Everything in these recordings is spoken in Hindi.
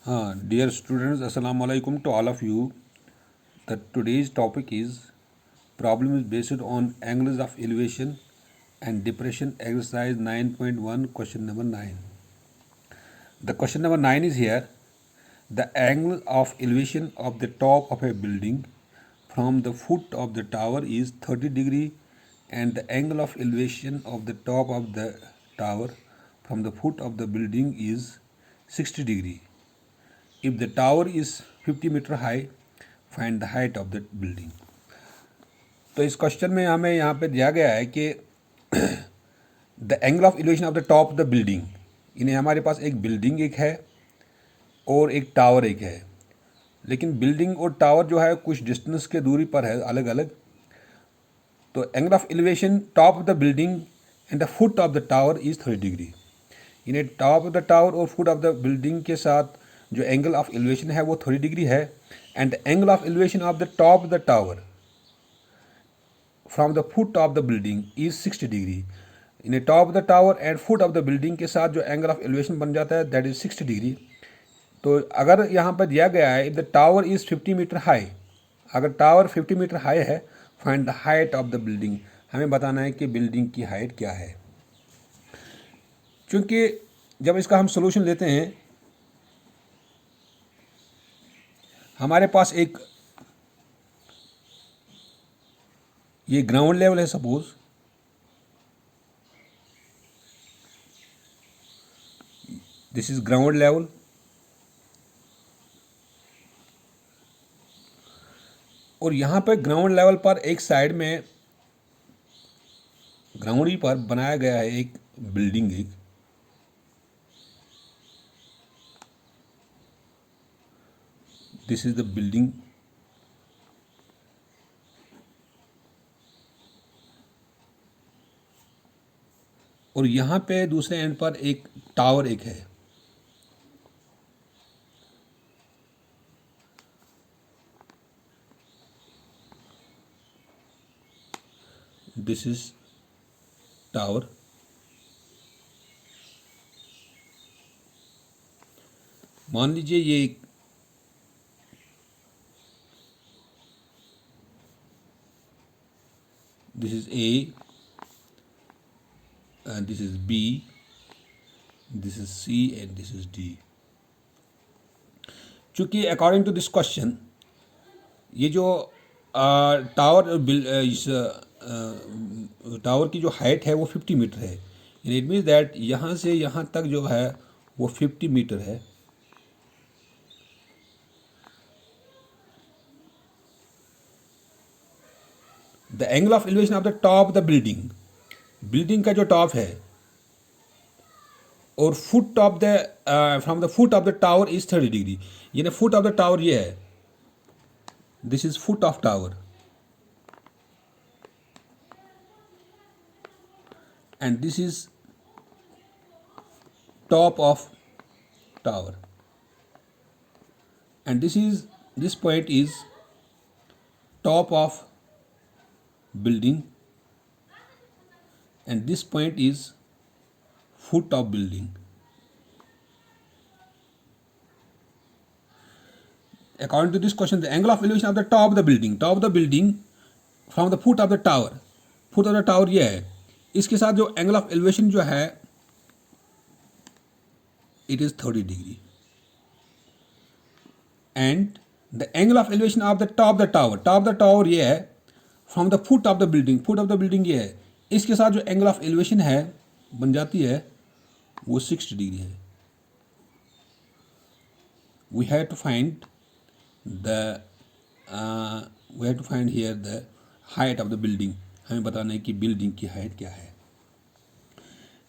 Dear students, Assalamu alaikum to all of you. Today's topic is problem is based on angles of elevation and depression exercise 9.1 question number 9. The question number 9 is here. The angle of elevation of the top of a building from the foot of the tower is 30 degree and the angle of elevation of the top of the tower from the foot of the building is 60 degree. If the tower is 50 metre high find the height of the building. तो इस क्वेश्चन में हमें यहाँ पे दिया गया है कि the angle of elevation of the top of the building. इन्हें हमारे पास एक बिल्डिंग एक है और एक टावर एक है, लेकिन बिल्डिंग और टावर जो है कुछ डिस्टेंस के दूरी पर है अलग अलग। तो angle of elevation top of the building and the foot of the tower is 30 degree. इन्हें टॉप ऑफ द टावर और फुट ऑफ द बिल्डिंग के साथ जो एंगल ऑफ एलिवेशन है वो 30 डिग्री है and the angle of elevation of the top of the tower from the foot of the building is 60 degree. In top of the tower and foot of the building के साथ जो एंगल ऑफ एलिवेशन बन जाता है दैट इज 60 डिग्री। तो अगर यहाँ पर दिया गया है if the tower is 50 metre high, अगर टावर 50 मीटर हाई है find the height of the building. हमें बताना है कि बिल्डिंग की हाइट क्या है। क्योंकि जब इसका हम सोल्यूशन लेते हैं हमारे पास एक ये ग्राउंड लेवल है, suppose this is ground level और यहाँ पे ग्राउंड लेवल पर एक साइड में ग्राउंड ही पर बनाया गया है एक बिल्डिंग एक। दिस इज द बिल्डिंग और यहाँ पे दूसरे एंड पर एक टावर एक है। दिस इज टावर मान लीजिए ये एक this is A and this is B, this is C and this is D। चूँकि अकॉर्डिंग टू दिस क्वेश्चन ये जो टावर इस टावर की जो हाइट है वो 50 मीटर है। इट मीन्स दैट यहाँ से यहाँ तक जो है वो 50 मीटर है। The angle of elevation of the top the building, building का जो टॉप है और foot of the from the foot of the tower is 30 degree. यानी फुट ऑफ द टावर ये है, this is foot of tower and this is top of tower and this point is top of building and this point is foot of building। according to this question the angle of elevation of the top of the building from the foot of the tower ये है। इसके साथ जो angle of elevation जो है it is 30 degree and the angle of elevation of the top of the tower ये है from the foot of the building ये है। इसके साथ जो एंगल ऑफ एलिवेशन है बन जाती है वो 60 डिग्री है। We have to find here the height of the building. हमें बताना है कि बिल्डिंग की हाइट क्या है।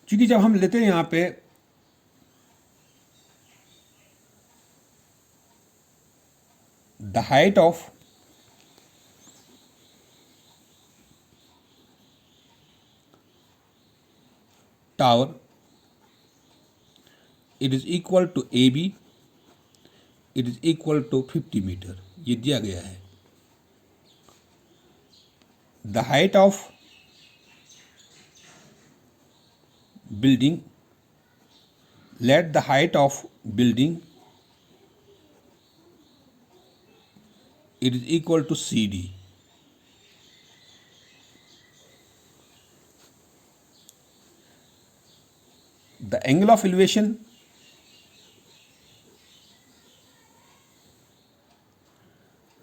क्योंकि जब हम लेते हैं यहाँ पे the height of tower it is equal to AB, it is equal to 50 metre, ये दिया गया है। the height of building, let the height of building it is equal to CD. The angle of elevation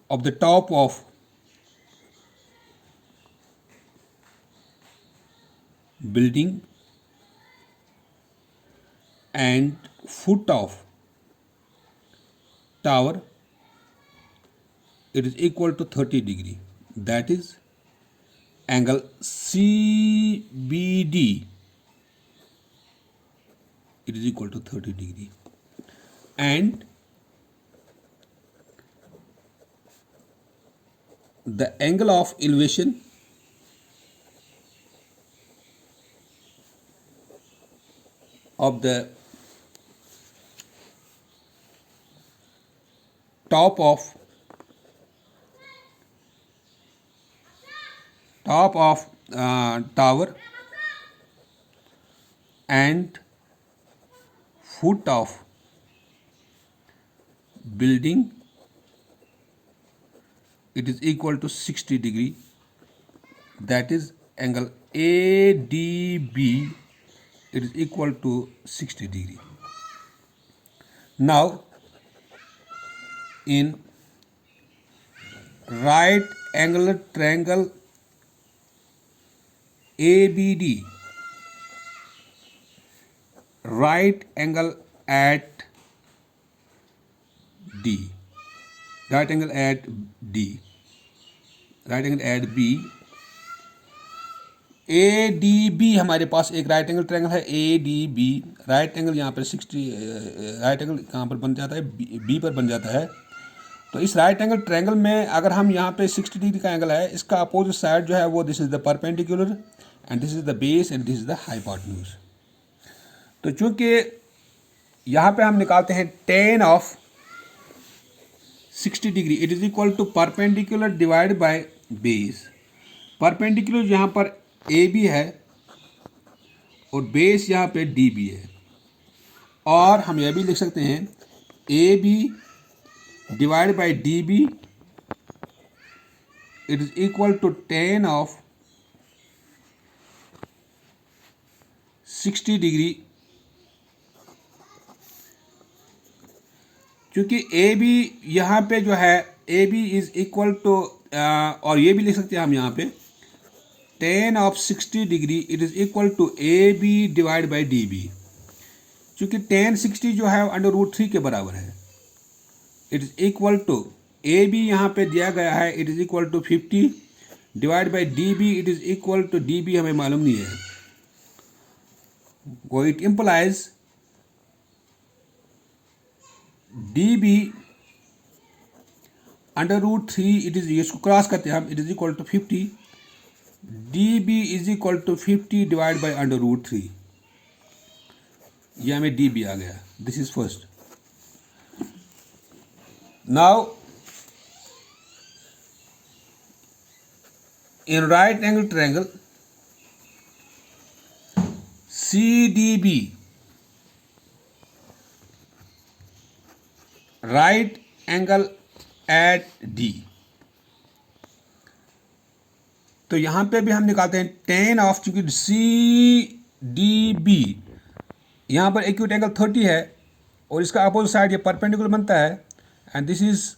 of the top of building and foot of tower, it is equal to 30 degree. That is angle CBD, it is equal to 30 degree. And the angle of elevation of the top of tower and foot of building, it is equal to 60 degree. That is angle ADB, it is equal to 60 degree. Now in right angle triangle ABD, right angle at D, right angle at D, right angle at B, ADB हमारे पास एक राइट एंगल ट्रायंगल है ADB, राइट एंगल यहाँ पर 60, राइट एंगल कहाँ पर बन जाता है, B पर बन जाता है। तो इस राइट एंगल ट्रायंगल में अगर हम यहाँ पे 60 डिग्री का एंगल है, इसका अपोजिट साइड जो है वो this is the perpendicular and this is the base and this is the hypotenuse. तो चूंकि यहाँ पे हम निकालते हैं tan of 60 degree, it is equal to perpendicular divide by base. Perpendicular यहाँ पर AB है और बेस यहाँ पे DB है, और हम यह भी लिख सकते हैं AB divide by DB, it is equal to tan of 60 degree. क्योंकि AB यहाँ पे जो है AB इज इक्वल टू, और ये भी लिख सकते हैं हम यहाँ पे tan of 60 degree, it is equal to AB divide by DB। क्योंकि tan 60 जो है √3 के बराबर है, it is equal to AB यहाँ पे दिया गया है, it is equal to 50 divide by DB, it is equal to DB हमें मालूम नहीं है, वो it implies DB √3, it is, इसको क्रॉस करते हैं हम, it is equal to 50, DB is equal to 50 divide by √3, ये हमें DB आ गया। This is first. Now in right angle triangle CDB, right angle eight D, तो यहां पे भी हम निकालते हैं tan ऑफ, चूंकि CDB यहां पर एक्यूट एंगल 30 है और इसका अपोजिट साइड ये परपेंडिकुलर बनता है, and this is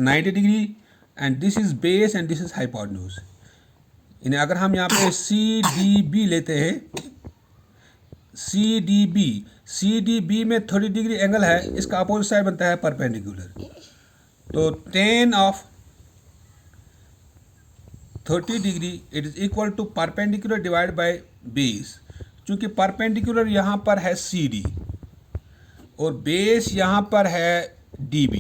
90 degree and this is base and this is hypotenuse. इन्हें अगर हम यहाँ पे CDB लेते हैं, CDB में 30 डिग्री एंगल है, इसका अपोजिट साइड बनता है परपेंडिकुलर। तो tan of 30 degree, it is equal to perpendicular divide by base. चूंकि परपेंडिकुलर यहाँ पर है CD और बेस यहाँ पर है DB,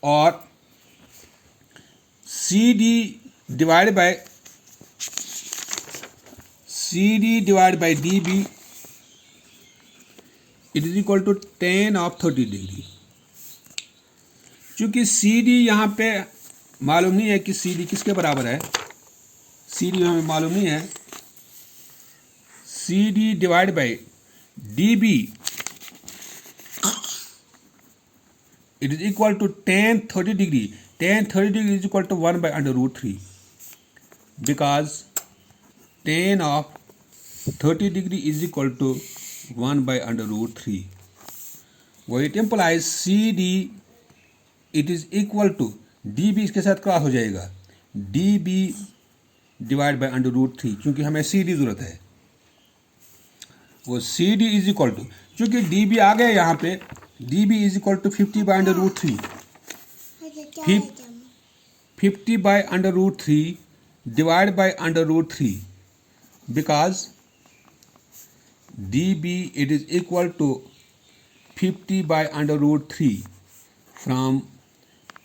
और CD divide by DB, it is equal to tan of 30 degree. चूंकि CD यहाँ पे मालूम नहीं है कि CD किसके बराबर है, CD हमें मालूम नहीं है, CD divide by DB it is equal to tan 30 degree. Tan 30 degree is equal to 1 by under root 3, because tan of 30 degree is equal to 1 by under root 3. Well, it implies CD it is equal to DB इसके साथ क्रॉस हो जाएगा, DB divide by under root 3, क्योंकि हमें CD जरूरत है. वो CD इज इक्वल टू, चूंकि DB आ गया यहाँ पे, DB is equal to 50 by under root 3, 50 by under root 3 divide by under root 3, because DB it is equal to 50 by under root 3 from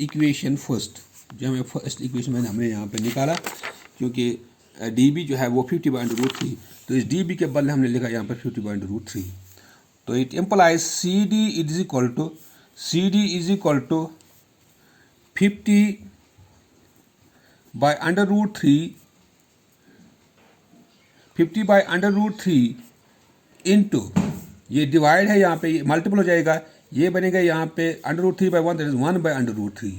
equation first. जो हमें फर्स्ट इक्वेशन में हमने यहाँ पे निकाला, क्योंकि DB जो है वो 50 by under root 3, तो इस DB के बदले हमने लिखा यहाँ पर 50 by under root 3. तो it implies CD is equal to 50 by under root 3, 50 by under root 3 into, ये डिवाइड है यहाँ पे, ये मल्टीपल हो जाएगा, ये बनेगा यहाँ पे under root 3 by 1, that is 1 by under root 3.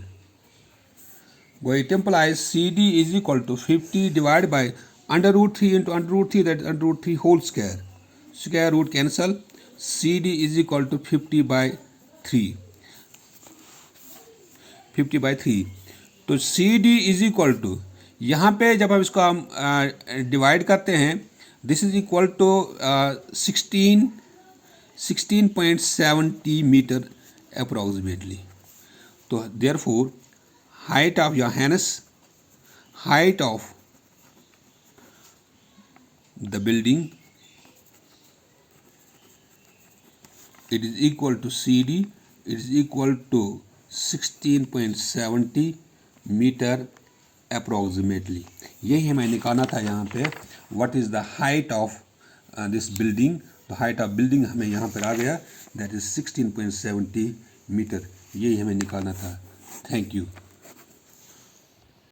वो it implies CD is equal to 50 divide by under root 3 into under root 3, that is under root 3 whole square, square root cancel, CD is equal to 50 by 3, 50 by 3. तो CD इज इक्वल टू, यहाँ पे जब हम इसको हम डिवाइड करते हैं, this is equal to 16.70 meter approximately. So therefore height of Johannes, height of the building, it is equal to CD, it is equal to 16.70 meter approximately. यही हमें निकालना था यहाँ पे, what is the height of this building. तो height of building हमें यहाँ पर आ गया, that is 16.70 meter. यही हमें निकालना था. Thank you.